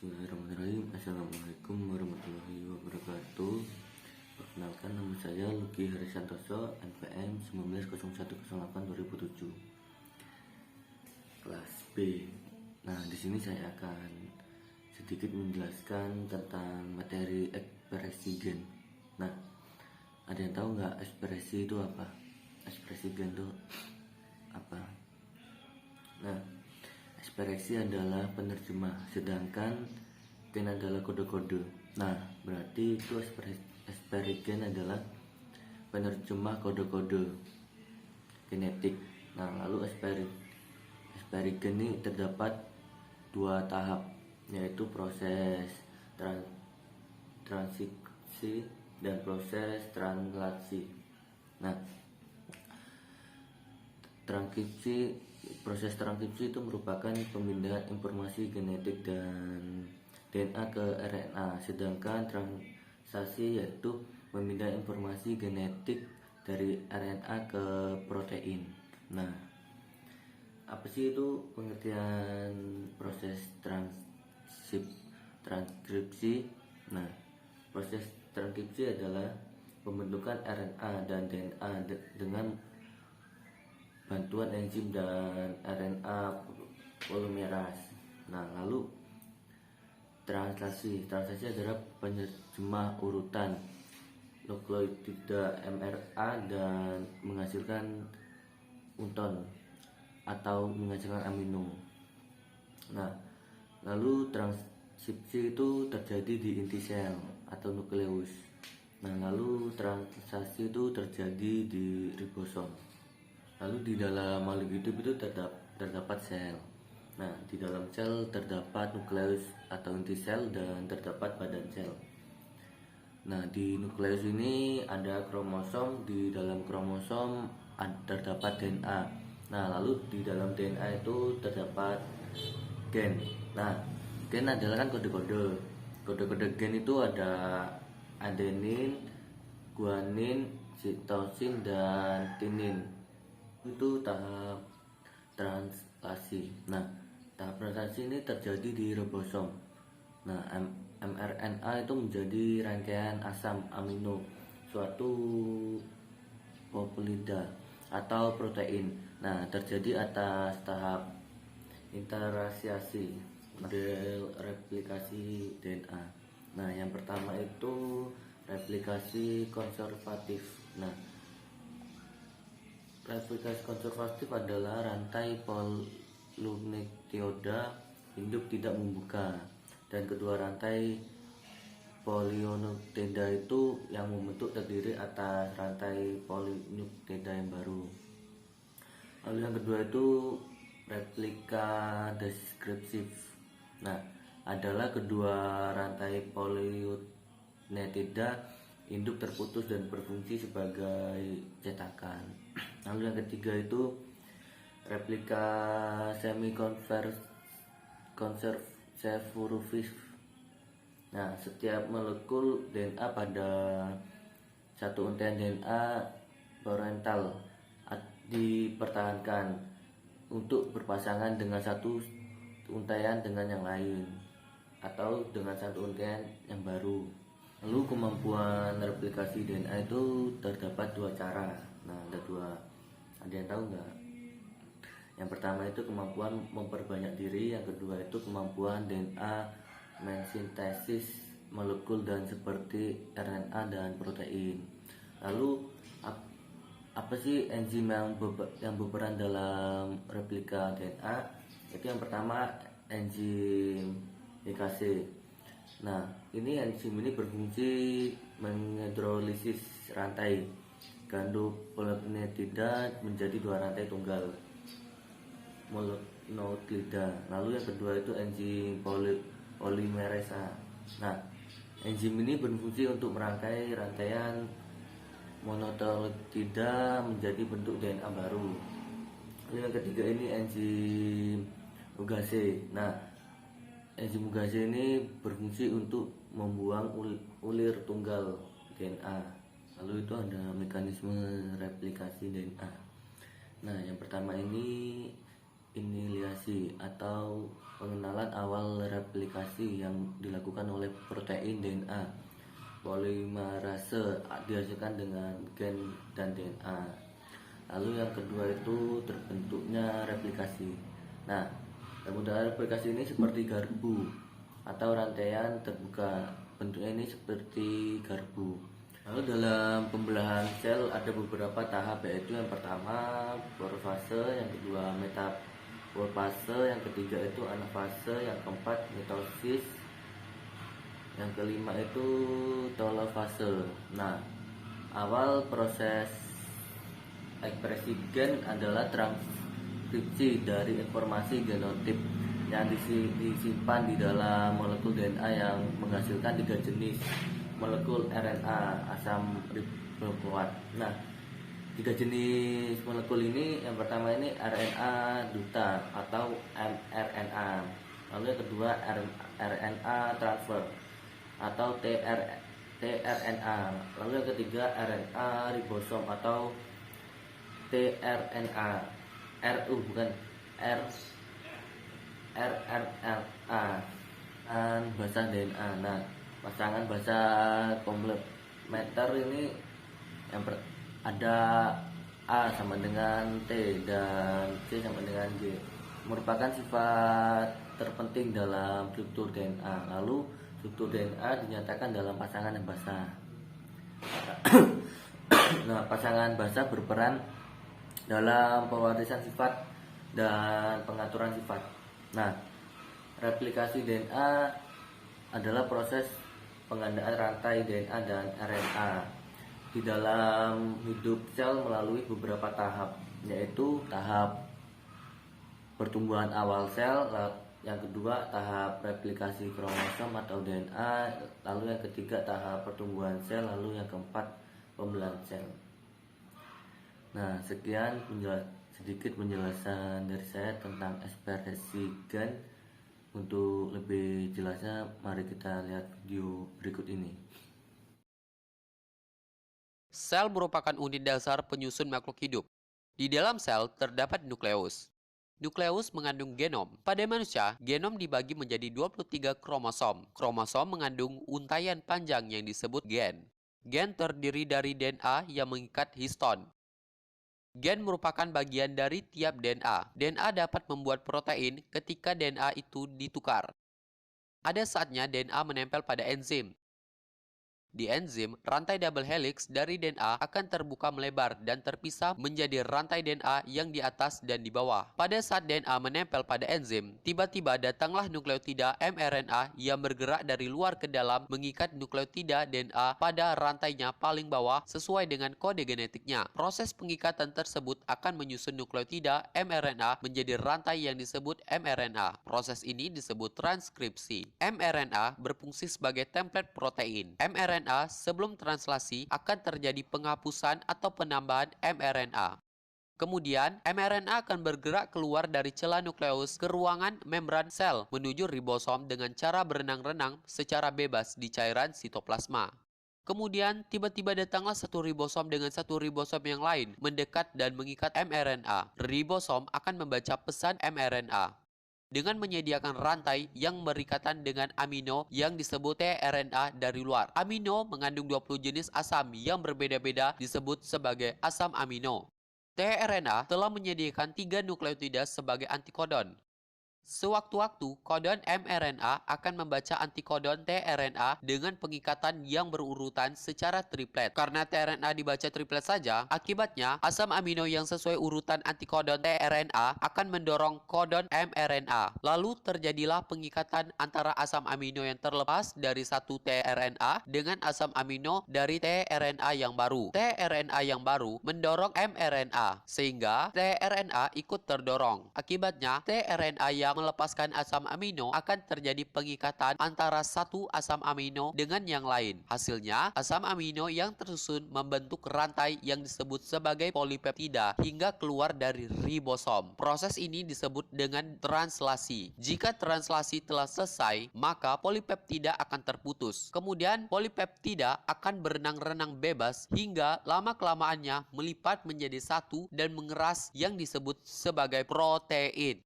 Bismillahirrahmanirrahim. Assalamualaikum warahmatullahi wabarakatuh. Perkenalkan, nama saya Luki Harisantoso, NPM 190108-2007, kelas B. Nah, di sini saya akan sedikit menjelaskan tentang materi ekspresi gen. Nah, ada yang tahu nggak ekspresi itu apa? Ekspresi gen itu apa? Nah, ekspresi adalah penerjemah, sedangkan gen adalah kode-kode. Nah, berarti itu ekspresi gen adalah penerjemah kode-kode genetik. Nah, lalu ekspresi gen ini terdapat dua tahap, yaitu proses transkripsi dan proses translasi. Nah, proses transkripsi itu merupakan pemindahan informasi genetik dan DNA ke RNA, sedangkan translasi yaitu memindah informasi genetik dari RNA ke protein. Nah, apa sih itu pengertian proses transkripsi? Nah, proses transkripsi adalah pembentukan RNA dan DNA dengan bantuan enzim dan RNA polimerase. Nah, lalu translasi adalah penerjemah urutan nukleotida mRNA dan menghasilkan unton atau menghasilkan amino. Nah, lalu transkripsi itu terjadi di inti sel atau nukleus. Nah, lalu translasi itu terjadi di ribosom. Lalu di dalam makhluk hidup itu terdapat sel. Nah, di dalam sel terdapat nukleus atau inti sel dan terdapat badan sel. Nah, di nukleus ini ada kromosom, di dalam kromosom terdapat DNA. Nah, lalu di dalam DNA itu terdapat gen. Nah, gen adalah kan kode-kode. Kode-kode gen itu ada adenin, guanin, sitosin, dan tinin. Itu tahap translasi. Nah, tahap translasi ini terjadi di ribosom. Nah, mRNA itu menjadi rangkaian asam amino suatu peptida atau protein. Nah, terjadi atas tahap interasiasi model replikasi DNA. Nah, yang pertama itu replikasi konservatif. Nah, replikasi konservatif adalah rantai polynukleotida induk tidak membuka, dan kedua rantai polynukleotida itu yang membentuk terdiri atas rantai polynukleotida yang baru. Lalu yang kedua itu replika deskriptif. Nah, adalah kedua rantai polynukleotida induk terputus dan berfungsi sebagai cetakan. Lalu yang ketiga itu replika semi konservatif. Nah, setiap molekul DNA pada satu untaian DNA parental dipertahankan untuk berpasangan dengan satu untaian dengan yang lain atau dengan satu untaian yang baru. Lalu kemampuan replikasi DNA itu terdapat dua cara. Nah, ada dua. Ada yang tahu nggak? Yang pertama itu kemampuan memperbanyak diri, yang kedua itu kemampuan DNA mensintesis molekul dan seperti RNA dan protein. Lalu apa sih enzim yang berperan dalam replika DNA? Itu yang pertama enzim hekase. Nah, ini enzim ini berfungsi menghidrolisis rantai gandopolynukleotida menjadi dua rantai tunggal mononukleotida. Lalu yang kedua itu enzim polimerase. Nah, enzim ini berfungsi untuk merangkai rantaian mononukleotida menjadi bentuk DNA baru. Lalu yang ketiga ini enzim ugase. Nah, enzim ugase ini berfungsi untuk membuang ulir tunggal DNA. Lalu itu ada mekanisme replikasi DNA. Nah, yang pertama ini iniliasi atau pengenalan awal replikasi yang dilakukan oleh protein DNA. Polimerase dihasilkan dengan gen dan DNA. Lalu yang kedua itu terbentuknya replikasi. Nah, kemudahan replikasi ini seperti garpu atau rantaian terbuka. Bentuknya ini seperti garpu. Lalu dalam pembelahan sel ada beberapa tahap, yaitu yang pertama profase, yang kedua metafase, yang ketiga itu anafase, yang keempat mitosis, yang kelima itu telofase. Nah, awal proses ekspresi gen adalah transkripsi dari informasi genotip yang disimpan di dalam molekul DNA yang menghasilkan 3 jenis molekul RNA asam ribonukleit. Nah, 3 jenis molekul ini, yang pertama ini RNA duta atau mRNA. Lalu yang kedua RNA transfer atau tRNA. Lalu yang ketiga RNA ribosom atau tRNA. Bukan rRNA. Dan bahasa DNA. Nah, pasangan bahasa komplementer ini ada A sama dengan T dan C sama dengan G, merupakan sifat terpenting dalam struktur DNA. Lalu struktur DNA dinyatakan dalam pasangan yang basah. Nah, pasangan basah berperan dalam pewarisan sifat dan pengaturan sifat. Nah, replikasi DNA adalah proses penggandaan rantai DNA dan RNA di dalam hidup sel melalui beberapa tahap, yaitu tahap pertumbuhan awal sel, yang kedua tahap replikasi kromosom atau DNA, lalu yang ketiga tahap pertumbuhan sel, lalu yang keempat pembelahan sel. Nah, sekian sedikit penjelasan dari saya tentang ekspresi gen. Untuk lebih jelasnya, mari kita lihat video berikut ini. Sel merupakan unit dasar penyusun makhluk hidup. Di dalam sel terdapat nukleus. Nukleus mengandung genom. Pada manusia, genom dibagi menjadi 23 kromosom. Kromosom mengandung untaian panjang yang disebut gen. Gen terdiri dari DNA yang mengikat histon. Gen merupakan bagian dari tiap DNA. DNA dapat membuat protein ketika DNA itu ditukar. Ada saatnya DNA menempel pada enzim. Di enzim, rantai double helix dari DNA akan terbuka melebar dan terpisah menjadi rantai DNA yang di atas dan di bawah. Pada saat DNA menempel pada enzim, tiba-tiba datanglah nukleotida mRNA yang bergerak dari luar ke dalam mengikat nukleotida DNA pada rantainya paling bawah sesuai dengan kode genetiknya. Proses pengikatan tersebut akan menyusun nukleotida mRNA menjadi rantai yang disebut mRNA. Proses ini disebut transkripsi. mRNA berfungsi sebagai template protein. mRNA sebelum translasi akan terjadi penghapusan atau penambahan mRNA. Kemudian, mRNA akan bergerak keluar dari celah nukleus ke ruangan membran sel menuju ribosom dengan cara berenang-renang secara bebas di cairan sitoplasma. Kemudian, tiba-tiba datanglah satu ribosom dengan satu ribosom yang lain mendekat dan mengikat mRNA. Ribosom akan membaca pesan mRNA dengan menyediakan rantai yang berikatan dengan amino yang disebut tRNA dari luar. Amino mengandung 20 jenis asam yang berbeda-beda disebut sebagai asam amino. tRNA telah menyediakan 3 nukleotida sebagai antikodon. Sewaktu-waktu, kodon mRNA akan membaca antikodon tRNA dengan pengikatan yang berurutan secara triplet. Karena tRNA dibaca triplet saja, akibatnya asam amino yang sesuai urutan antikodon tRNA akan mendorong kodon mRNA. Lalu terjadilah pengikatan antara asam amino yang terlepas dari satu tRNA dengan asam amino dari tRNA yang baru. tRNA yang baru mendorong mRNA, sehingga tRNA ikut terdorong. Akibatnya, tRNA yang tidak melepaskan asam amino, akan terjadi pengikatan antara satu asam amino dengan yang lain. Hasilnya, asam amino yang tersusun membentuk rantai yang disebut sebagai polipeptida hingga keluar dari ribosom. Proses ini disebut dengan translasi. Jika translasi telah selesai, maka polipeptida akan terputus. Kemudian, polipeptida akan berenang-renang bebas hingga lama-kelamaannya melipat menjadi satu dan mengeras yang disebut sebagai protein.